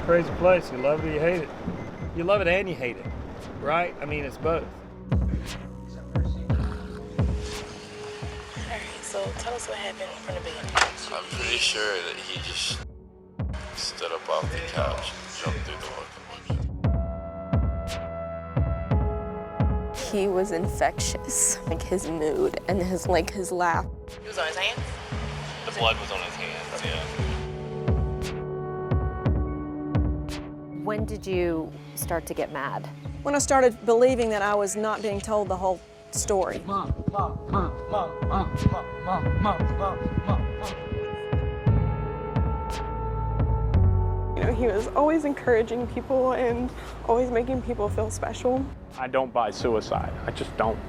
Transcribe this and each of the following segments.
a crazy place. You love it or you hate it. You love it and you hate it, right? I mean, it's both. So tell us what happened from the beginning. I'm pretty sure that he just stood up off the couch and jumped through the window. He was infectious, like his mood and his laugh. He was on his hands? The blood was on his hands, yeah. When did you start to get mad? When I started believing that I was not being told the whole story. Mom. You know, he was always encouraging people and always making people feel special. I don't buy suicide. I just don't.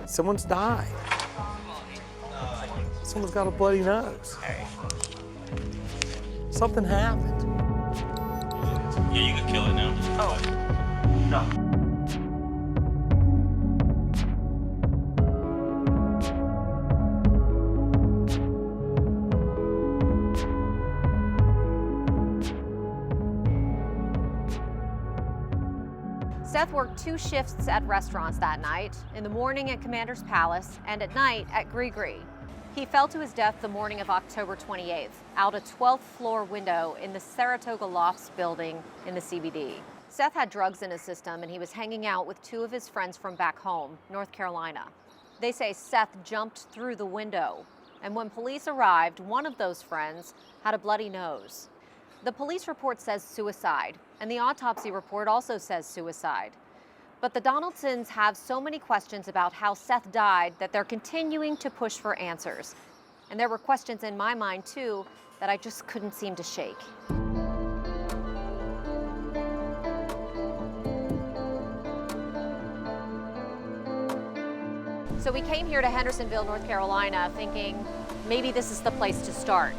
Someone's died. Someone's got a bloody nose. Something happened. Yeah, you could kill it now. Oh. No. Seth worked 2 shifts at restaurants that night, in the morning at Commander's Palace and at night at Gree. He fell to his death the morning of October 28th, out a 12th floor window in the Saratoga Lofts building in the CBD. Seth had drugs in his system and he was hanging out with 2 of his friends from back home, North Carolina. They say Seth jumped through the window, and when police arrived, one of those friends had a bloody nose. The police report says suicide, and the autopsy report also says suicide. But the Donaldsons have so many questions about how Seth died that they're continuing to push for answers. And there were questions in my mind, too, that I just couldn't seem to shake. So we came here to Hendersonville, North Carolina, thinking maybe this is the place to start.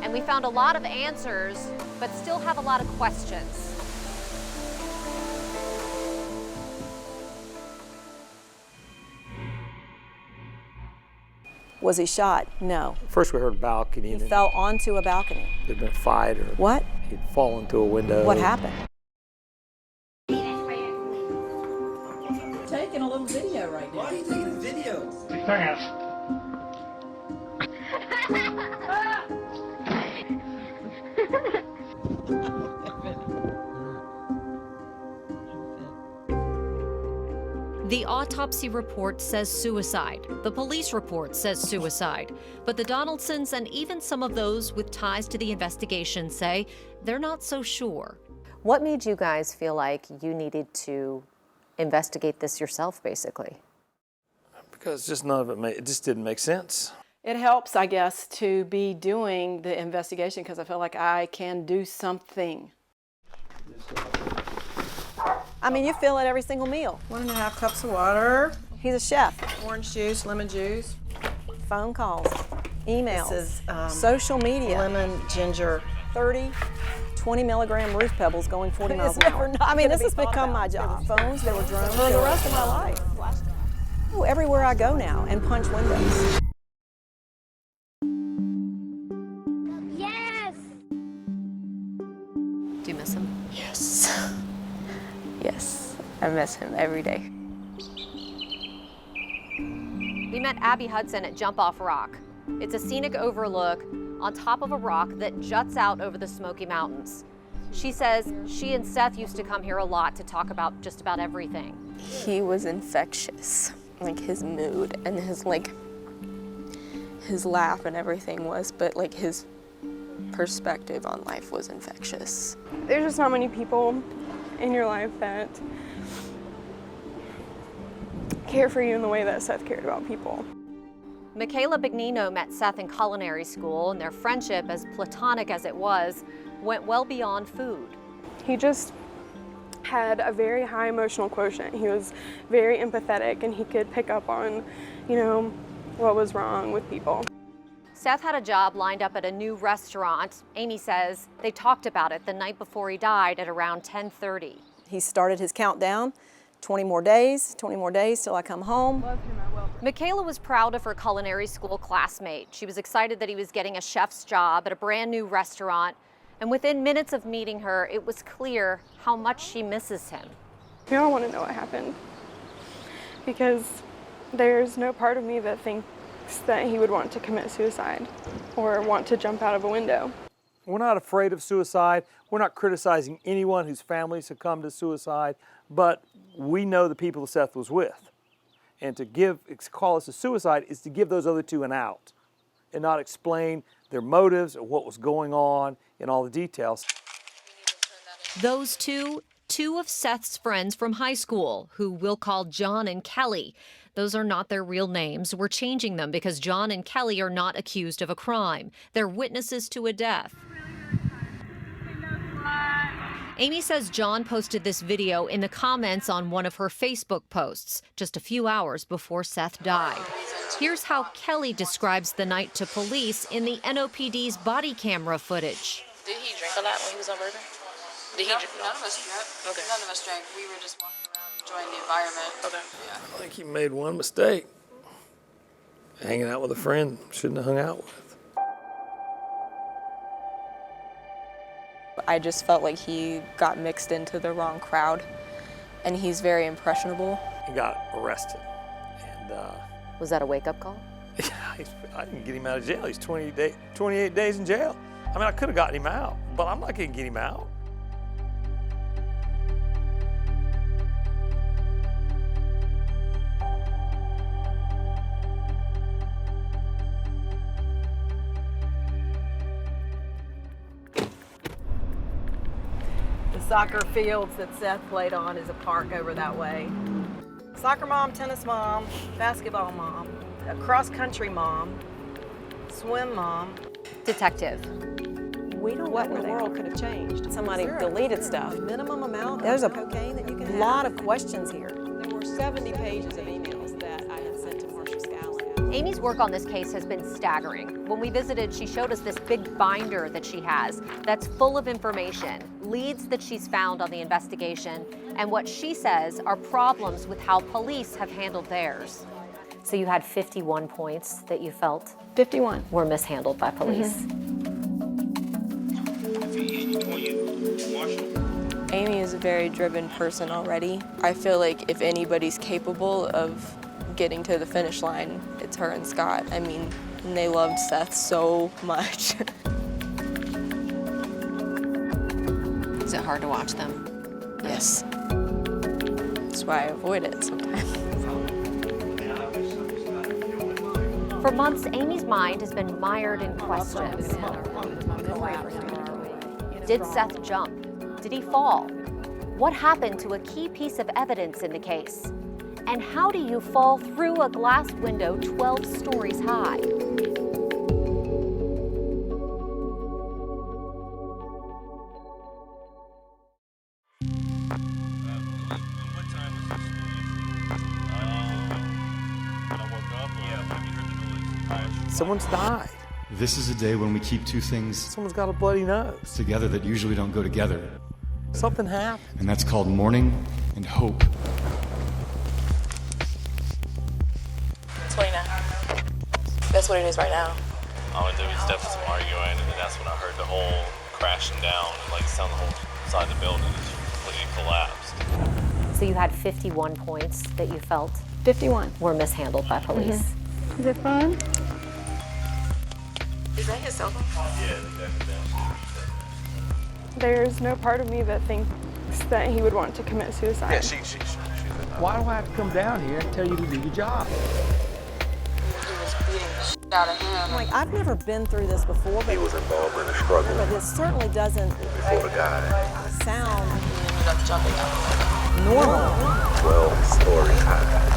And we found a lot of answers, but still have a lot of questions. Was he shot? No. First we heard a balcony. He fell onto a balcony. There'd been a fight or What? he'd fallen through a window. What happened? Taking a little video right now. Why are you taking a video? The autopsy report says suicide. The police report says suicide. But the Donaldsons and even some of those with ties to the investigation say they're not so sure. What made you guys feel like you needed to investigate this yourself, basically? Because just none of it just didn't make sense. It helps, I guess, to be doing the investigation because I feel like I can do something. I mean, you feel it every single meal. 1.5 cups of water, He's a chef. orange juice, lemon juice. Phone calls, emails, This is social media. lemon, ginger. 30, 20 milligram roof pebbles going 40 miles It's an never hour. not I mean, gonna this be has thought become about. my job. Phones, there were drones. For the rest of my life. Oh, everywhere I go now and punch windows. Yes! Do you miss him? Yes. Yes, I miss him every day. We met Abby Hudson at Jump Off Rock. It's a scenic overlook on top of a rock that juts out over the Smoky Mountains. She says she and Seth used to come here a lot to talk about just about everything. He was infectious, like his mood and his laugh and everything was, but like his perspective on life was infectious. There's just not many people in your life that care for you in the way that Seth cared about people. Michaela Bignino met Seth in culinary school, and their friendship, as platonic as it was, went well beyond food. He just had a very high emotional quotient. He was very empathetic and he could pick up on, you know, what was wrong with people. Seth had a job lined up at a new restaurant. Amy says they talked about it the night before he died at around 10:30. He started his countdown, 20 more days till I come home. Michaela was proud of her culinary school classmate. She was excited that he was getting a chef's job at a brand new restaurant And within minutes of meeting her, it was clear how much she misses him. We all want to know what happened because there's no part of me that thinks that he would want to commit suicide or want to jump out of a window. We're not afraid of suicide. We're not criticizing anyone whose family succumbed to suicide, but we know the people that Seth was with. And to call this a suicide is to give those other two an out and not explain their motives or what was going on in all the details. Those two of Seth's friends from high school, who we'll call John and Kelly. Those are not their real names. We're changing them because John and Kelly are not accused of a crime. They're witnesses to a death. Amy says John posted this video in the comments on one of her Facebook posts just a few hours before Seth died. Here's how Kelly describes the night to police in the NOPD's body camera footage. Did he drink a lot when he was on bourbon? Did he drink? None of us drank. Okay. None of us drank. We were just walking around enjoying the environment. Okay. I think he made one mistake. Hanging out with a friend shouldn't have hung out with. I just felt like he got mixed into the wrong crowd, and he's very impressionable. He got arrested, and Was that a wake-up call? I didn't get him out of jail. He's 28 days in jail. I mean, I could have gotten him out, but I'm not going to get him out. The soccer fields that Seth played on is a park over that way. Soccer mom, tennis mom, basketball mom, a cross-country mom, swim mom. Detective. We don't know what in the world could have changed. Somebody deleted stuff. Minimum amount There's of a cocaine that you can have. lot of questions here. There were 70 pages of emails that I had sent to Marcia Scallon. Amy's work on this case has been staggering. When we visited, she showed us this big binder that she has that's full of information, leads that she's found on the investigation, and what she says are problems with how police have handled theirs. So you had 51 points that you felt 51. were mishandled by police. Amy is a very driven person already. I feel like if anybody's capable of getting to the finish line, it's her and Scott. I mean, and they loved Seth so much. Is it hard to watch them? Yes. That's why I avoid it sometimes. For months, Amy's mind has been mired in questions. Did Seth jump? Did he fall? What happened to a key piece of evidence in the case? And how do you fall through a glass window 12 stories high? Someone's died. This is a day when we keep two things Someone's got a bloody nose. together that usually don't go together, Something happened. and that's called mourning and hope. 29. That's what it is right now. There was definitely some arguing, and then that's when I heard the whole crashing down, and like it sounded the whole side of the building just completely collapsed. So you had 51 points that you felt 51. were mishandled by police. Is it fun? Is that his cell phone? Yeah, definitely. There's no part of me that thinks that he would want to commit suicide. Yeah, she's Why do I have to come down here and tell you to do your job? He was beating the shit out of him. I'm like, I've never been through this before, but, He was involved in a struggle but it certainly doesn't before the guy. sound He ended up jumping out. normal. 12 stories high.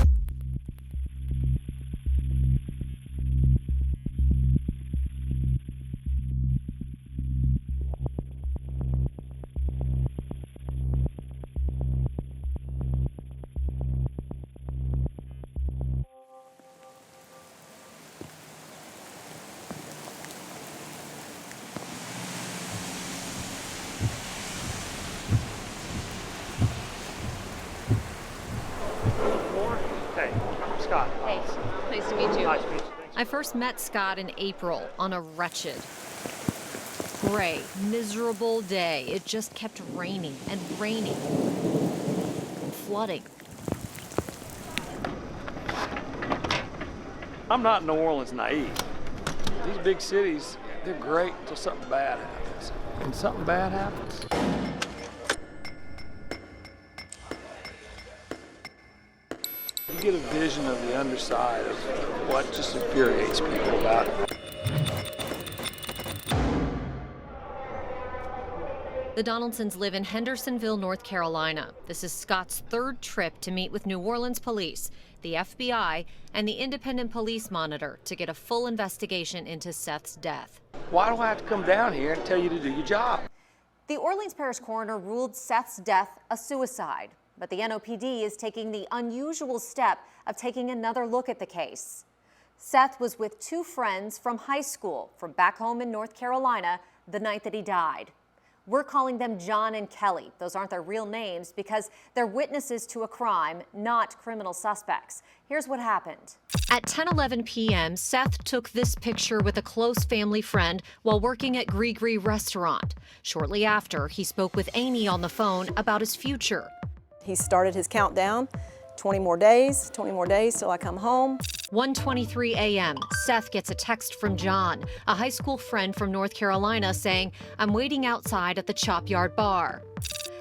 Hey, Scott. Hey, nice to meet you. Nice to meet you. I first met Scott in April on a wretched Gray, miserable day. It just kept raining and raining and flooding. I'm not New Orleans naive. These big cities, they're great until something bad happens. When something bad happens, you get a vision of the underside of what just infuriates people about it. The Donaldsons live in Hendersonville, North Carolina. This is Scott's third trip to meet with New Orleans police, the FBI, and the Independent Police Monitor to get a full investigation into Seth's death. Why do I have to come down here and tell you to do your job? The Orleans Parish coroner ruled Seth's death a suicide, but the NOPD is taking the unusual step of taking another look at the case. Seth was with two friends from high school from back home in North Carolina the night that he died. We're calling them John and Kelly. Those aren't their real names because they're witnesses to a crime, not criminal suspects. Here's what happened. At 10:11 p.m., Seth took this picture with a close family friend while working at Gree restaurant. Shortly after, he spoke with Amy on the phone about his future. He started his countdown, 20 more days till I come home. 1:23 a.m., Seth gets a text from John, a high school friend from North Carolina, saying, "I'm waiting outside at the Chop Yard bar."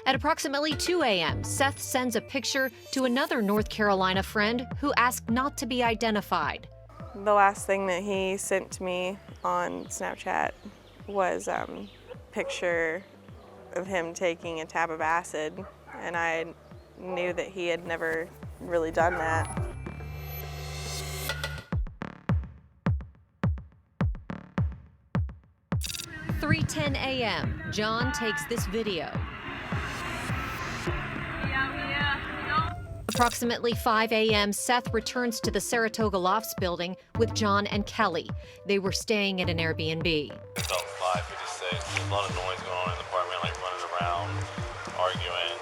At approximately 2 a.m., Seth sends a picture to another North Carolina friend who asked not to be identified. The last thing that he sent to me on Snapchat was a picture of him taking a tab of acid, and I knew that he had never really done that. At 3:10 a.m., John takes this video. Approximately 5 a.m., Seth returns to the Saratoga Lofts building with John and Kelly. They were staying at an Airbnb. About 5:56, there's a lot of noise going on in the apartment, like running around, arguing,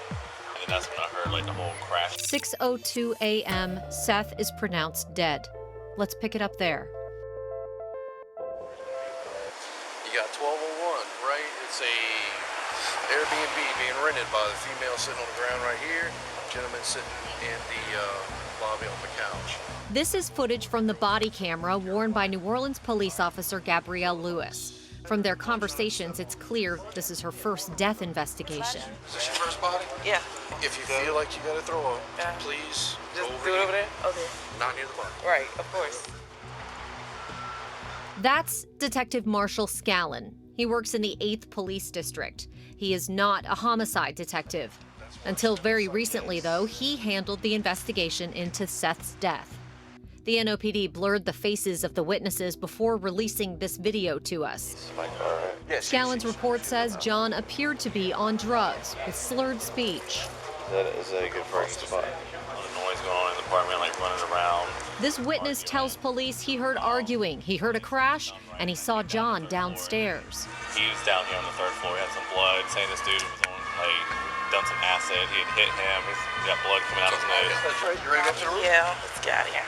and then that's when I heard like the whole crash. 6:02 a.m., Seth is pronounced dead. Let's pick it up there. You got 1201, right? It's a Airbnb being rented by the female sitting on the ground right here, gentleman sitting in the lobby on the couch. This is footage from the body camera worn by New Orleans police officer Gabrielle Lewis. From their conversations, it's clear this is her first death investigation. Is this your first body? Yeah. If you feel like you gotta throw up, please Just go do it over there? Okay. Not near the body. Right, of course. That's Detective Marshall Scallon. He works in the 8th Police District. He is not a homicide detective. Until very recently, though, he handled the investigation into Seth's death. The NOPD blurred the faces of the witnesses before releasing this video to us. Scallon's report says John appeared to be on drugs with slurred speech. Is that a good first spot? A lot of noise going on in the apartment, like running around. This witness tells police he heard arguing, he heard a crash, and he saw John downstairs. He was down here on the 3rd floor, he had some blood, saying this dude was on, like, done some acid, he had hit him, he's got blood coming out his nose. That's right, you ready to go to the room? Yeah, let's get out of here.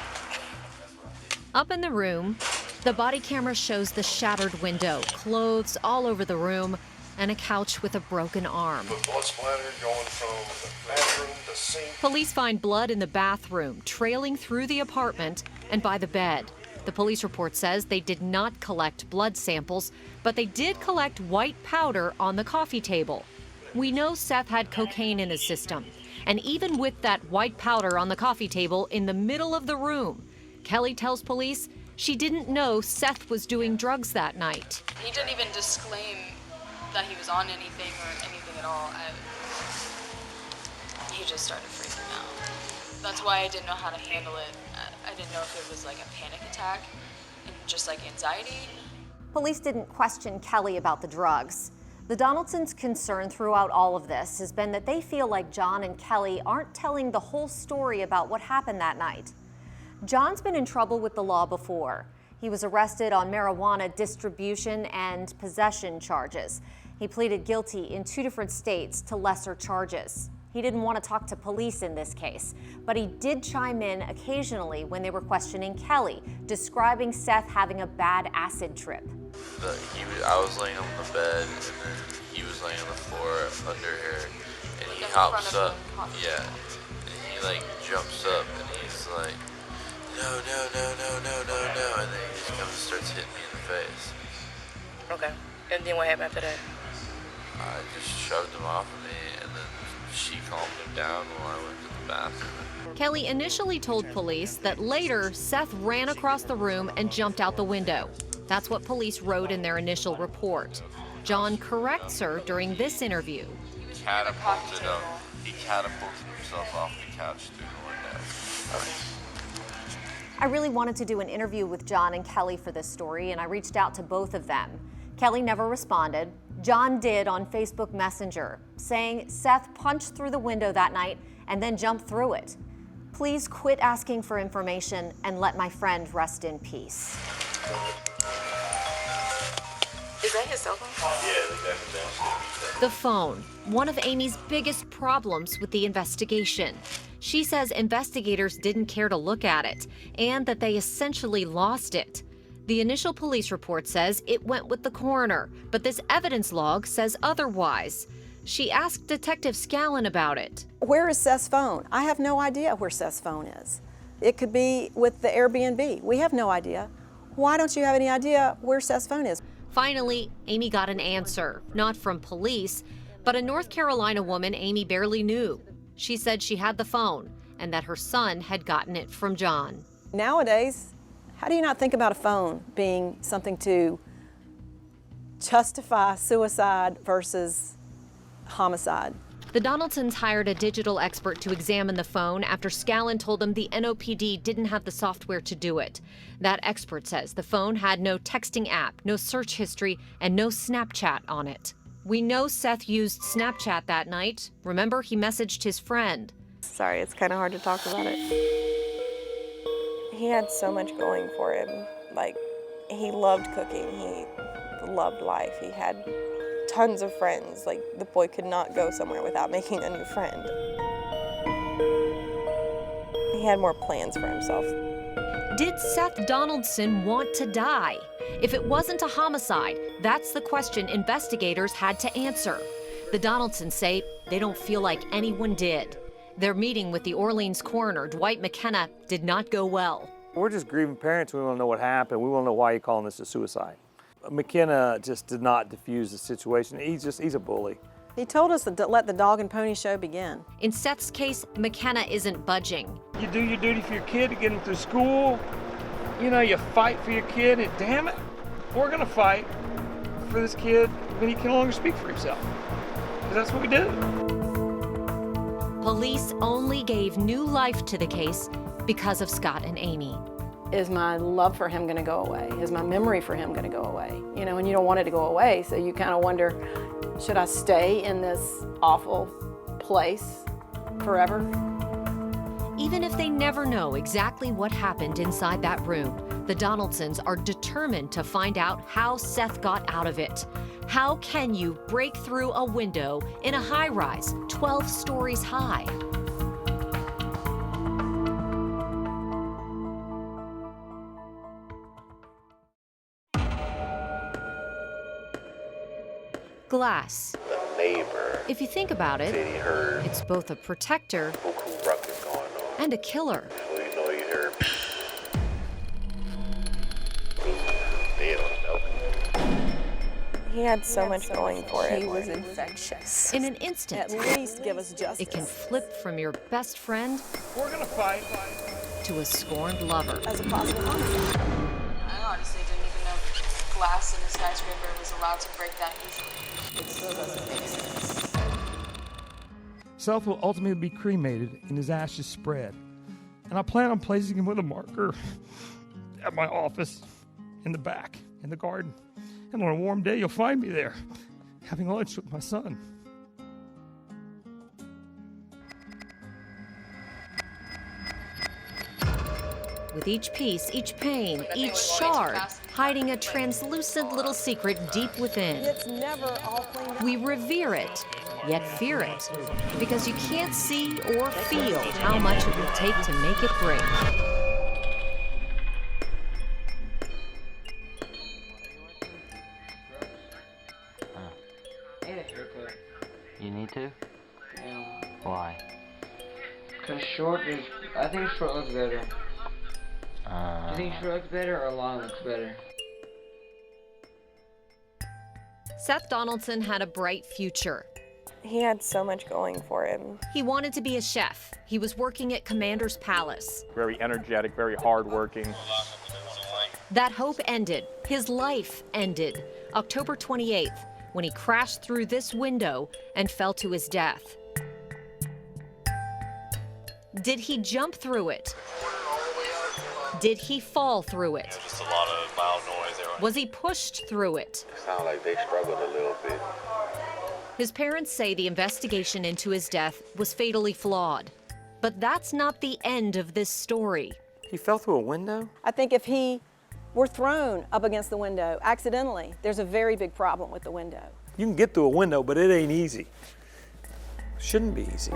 Up in the room, the body camera shows the shattered window, clothes all over the room, and a couch with a broken arm. Blood splatter going from the bathroom to sink. Police find blood in the bathroom, trailing through the apartment and by the bed. The police report says they did not collect blood samples, but they did collect white powder on the coffee table. We know Seth had cocaine in his system, and even with that white powder on the coffee table in the middle of the room, Kelly tells police she didn't know Seth was doing drugs that night. He didn't even disclaim that he was on anything or anything at all. He just started freaking out. That's why I didn't know how to handle it. I didn't know if it was like a panic attack and just like anxiety. Police didn't question Kelly about the drugs. The Donaldsons' concern throughout all of this has been that they feel like John and Kelly aren't telling the whole story about what happened that night. John's been in trouble with the law before. He was arrested on marijuana distribution and possession charges. He pleaded guilty in 2 different states to lesser charges. He didn't want to talk to police in this case, but he did chime in occasionally when they were questioning Kelly, describing Seth having a bad acid trip. I was laying on the bed, and then he was laying on the floor under her, and he hops up, yeah, and he like jumps up, and he's like, no, and then he just comes and starts hitting me in the face. Okay, and then what happened after that? I just shoved him off of me, and then she calmed him down while I went to the bathroom. Kelly initially told police that later Seth ran across the room and jumped out the window. That's what police wrote in their initial report. John corrects her during this interview. He catapulted himself off the couch through the window. I really wanted to do an interview with John and Kelly for this story, and I reached out to both of them. Kelly never responded. John did on Facebook Messenger, saying Seth punched through the window that night and then jumped through it. Please quit asking for information and let my friend rest in peace. Is that his cell phone? Yeah, the guy from downstairs. The phone, one of Amy's biggest problems with the investigation. She says investigators didn't care to look at it and that they essentially lost it. The initial police report says it went with the coroner, but this evidence log says otherwise. She asked Detective Scallon about it. Where is Seth's phone? I have no idea where Seth's phone is. It could be with the Airbnb. We have no idea. Why don't you have any idea where Seth's phone is? Finally, Amy got an answer, not from police, but a North Carolina woman Amy barely knew. She said she had the phone and that her son had gotten it from John. Nowadays, how do you not think about a phone being something to justify suicide versus homicide? The Donaldsons hired a digital expert to examine the phone after Scallon told them the NOPD didn't have the software to do it. That expert says the phone had no texting app, no search history, and no Snapchat on it. We know Seth used Snapchat that night. Remember, he messaged his friend. Sorry, it's kind of hard to talk about it. He had so much going for him. Like, he loved cooking, he loved life, he had tons of friends. Like, the boy could not go somewhere without making a new friend. He had more plans for himself. Did Seth Donaldson want to die? If it wasn't a homicide, that's the question investigators had to answer. The Donaldsons say they don't feel like anyone did. Their meeting with the Orleans coroner, Dwight McKenna, did not go well. We're just grieving parents. We want to know what happened. We want to know why you're calling this a suicide. McKenna just did not diffuse the situation. He's a bully. He told us to let the dog and pony show begin. In Seth's case, McKenna isn't budging. You do your duty for your kid to get him through school. You know, you fight for your kid, and damn it, we're gonna fight for this kid when he can no longer speak for himself. Because that's what we do. Police only gave new life to the case because of Scott and Amy. Is my love for him going to go away? Is my memory for him going to go away? You know, and you don't want it to go away, so you kind of wonder, should I stay in this awful place forever? Even if they never know exactly what happened inside that room, the Donaldsons are determined to find out how Seth got out of it. How can you break through a window in a high-rise, 12 stories high? Glass. The neighbor. If you think about it, Said he heard it's both a protector ruckus going on. and a killer. So you know he heard. They don't know. He had so much going for him. He was infectious. In an instant, At least give us justice. it can flip from your best friend We're gonna fight. to a scorned lover. As a possible homicide. I honestly didn't even know glass in a skyscraper was allowed to break that easily. It still doesn't make sense. Seth will ultimately be cremated and his ashes spread. And I plan on placing him with a marker at my office in the back, in the garden. And on a warm day, you'll find me there, having lunch with my son. With each piece, each pane, each shard, hiding a translucent little secret deep within. It's never all cleaned up. We revere it, yet fear it, because you can't see or feel how much it will take to make it break. I think short looks better. Do you think short looks better or long looks better? Seth Donaldson had a bright future. He had so much going for him. He wanted to be a chef. He was working at Commander's Palace. Very energetic, very hardworking. That hope ended. His life ended. October 28th, when he crashed through this window and fell to his death. Did he jump through it? Did he fall through it? Just a lot of loud noise there. Was he pushed through it? It sounded like they struggled a little bit. His parents say the investigation into his death was fatally flawed. But that's not the end of this story. He fell through a window? I think if he were thrown up against the window accidentally, there's a very big problem with the window. You can get through a window, but it ain't easy. Shouldn't be easy.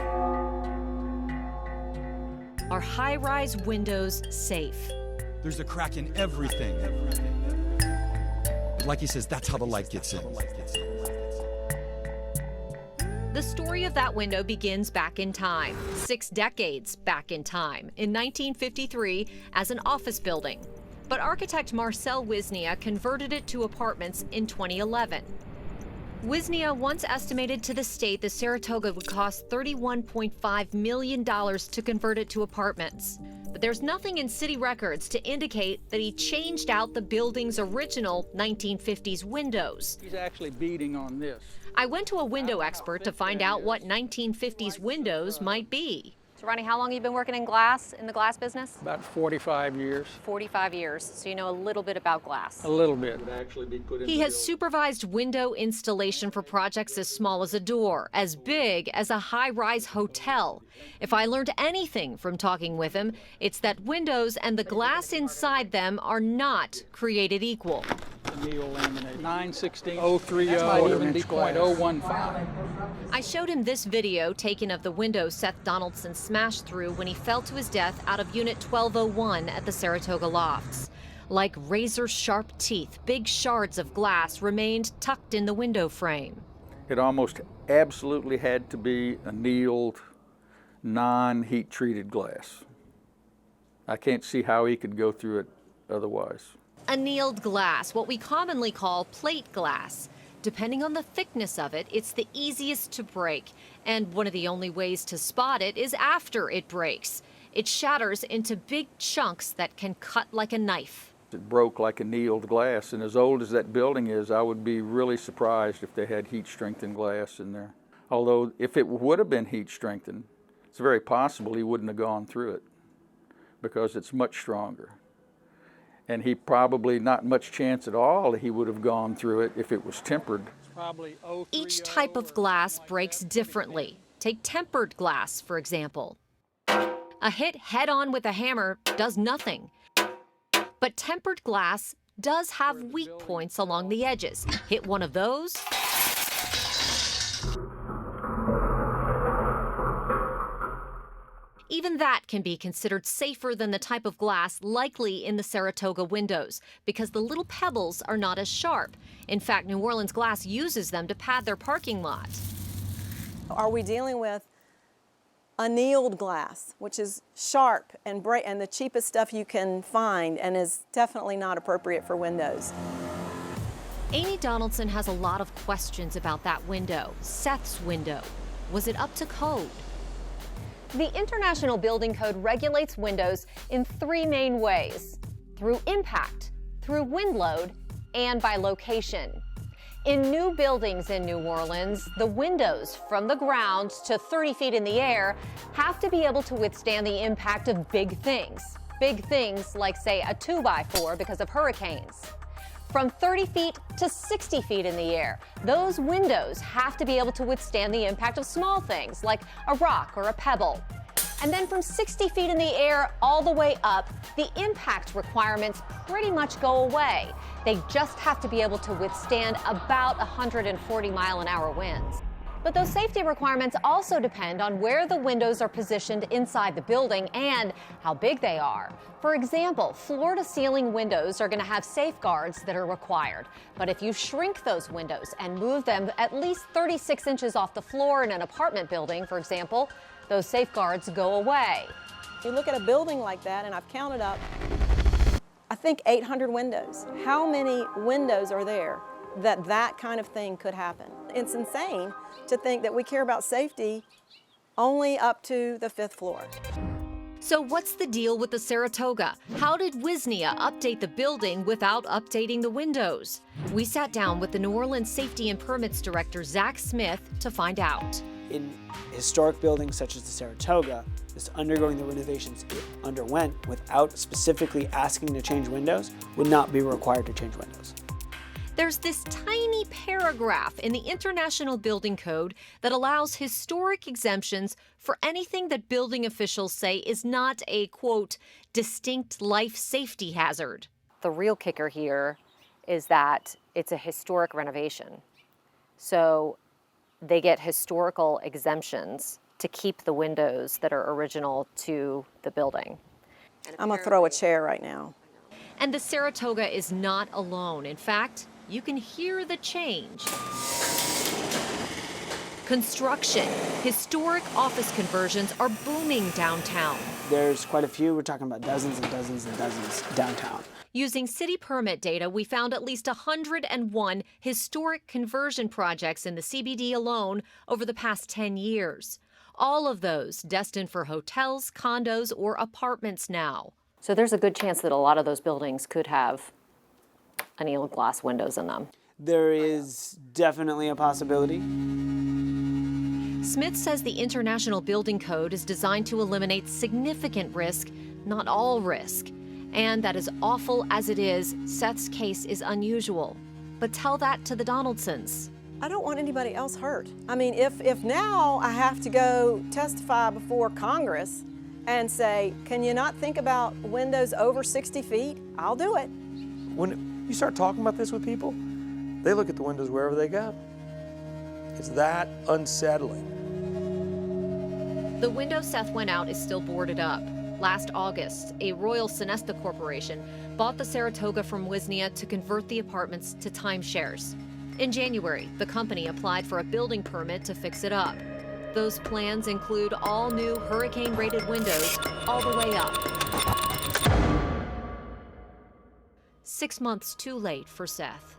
Are high-rise windows safe? There's a crack in everything. Like he says, that's how the light gets in. The story of that window begins back in time, 6 decades back in time, in 1953 as an office building. But architect Marcel Wisnia converted it to apartments in 2011. Wisnia once estimated to the state the Saratoga would cost $31.5 million to convert it to apartments. But there's nothing in city records to indicate that he changed out the building's original 1950s windows. He's actually beating on this. I went to a window expert to find out what 1950s windows might be. So Ronnie, how long have you been working in the glass business? About 45 years. 45 years, so you know a little bit about glass. A little bit. He has supervised window installation for projects as small as a door, as big as a high-rise hotel. If I learned anything from talking with him, it's that windows and the glass inside them are not created equal. Neil laminate 9/16/030-015. I showed him this video taken of the window Seth Donaldson smashed through when he fell to his death out of Unit 1201 at the Saratoga Lofts. Like razor-sharp teeth, big shards of glass remained tucked in the window frame. It almost absolutely had to be annealed, non-heat treated glass. I can't see how he could go through it otherwise. Annealed glass, what we commonly call plate glass. Depending on the thickness of it, it's the easiest to break. And one of the only ways to spot it is after it breaks. It shatters into big chunks that can cut like a knife. It broke like annealed glass, and as old as that building is, I would be really surprised if they had heat-strengthened glass in there. Although, if it would have been heat-strengthened, it's very possible he wouldn't have gone through it because it's much stronger. And he probably, not much chance at all, he would have gone through it if it was tempered. Each type of glass breaks differently. Take tempered glass, for example. A hit head-on with a hammer does nothing. But tempered glass does have weak points along the edges. Hit one of those, even that can be considered safer than the type of glass likely in the Saratoga windows because the little pebbles are not as sharp. In fact, New Orleans Glass uses them to pad their parking lot. Are we dealing with annealed glass, which is sharp and bright and the cheapest stuff you can find and is definitely not appropriate for windows? Amy Donaldson has a lot of questions about that window, Seth's window. Was it up to code? The International Building Code regulates windows in 3 main ways: through impact, through wind load, and by location. In new buildings in New Orleans, the windows from the ground to 30 feet in the air have to be able to withstand the impact of big things. Big things like, say, a 2x4 because of hurricanes. From 30 feet to 60 feet in the air, those windows have to be able to withstand the impact of small things like a rock or a pebble. And then from 60 feet in the air all the way up, the impact requirements pretty much go away. They just have to be able to withstand about 140-mile-an-hour winds. But those safety requirements also depend on where the windows are positioned inside the building and how big they are. For example, floor-to-ceiling windows are going to have safeguards that are required. But if you shrink those windows and move them at least 36 inches off the floor in an apartment building, for example, those safeguards go away. You look at a building like that, and I've counted up, I think 800 windows. How many windows are there that that kind of thing could happen? It's insane to think that we care about safety only up to the 5th floor. So what's the deal with the Saratoga? How did Wisnia update the building without updating the windows? We sat down with the New Orleans Safety and Permits Director, Zach Smith, to find out. In historic buildings such as the Saratoga, this undergoing the renovations it underwent without specifically asking to change windows would not be required to change windows. There's this tiny paragraph in the International Building Code that allows historic exemptions for anything that building officials say is not a, quote, distinct life safety hazard. The real kicker here is that it's a historic renovation. So they get historical exemptions to keep the windows that are original to the building. I'm gonna throw a chair right now. And the Saratoga is not alone. In fact, you can hear the change. Construction, historic office conversions are booming downtown. There's quite a few. We're talking about dozens and dozens and dozens downtown. Using city permit data, we found at least 101 historic conversion projects in the CBD alone over the past 10 years. All of those destined for hotels, condos, or apartments now. So there's a good chance that a lot of those buildings could have annealed glass windows in them. There is definitely a possibility. Smith says the International Building Code is designed to eliminate significant risk, not all risk. And that as awful as it is, Seth's case is unusual. But tell that to the Donaldsons. I don't want anybody else hurt. I mean, if now I have to go testify before Congress and say, can you not think about windows over 60 feet? I'll do it. When you start talking about this with people, they look at the windows wherever they go. It's that unsettling. The window Seth went out is still boarded up. Last August, a Royal Sonesta Corporation bought the Saratoga from Wisnia to convert the apartments to timeshares. In January, the company applied for a building permit to fix it up. Those plans include all new hurricane-rated windows all the way up. 6 months too late for Seth.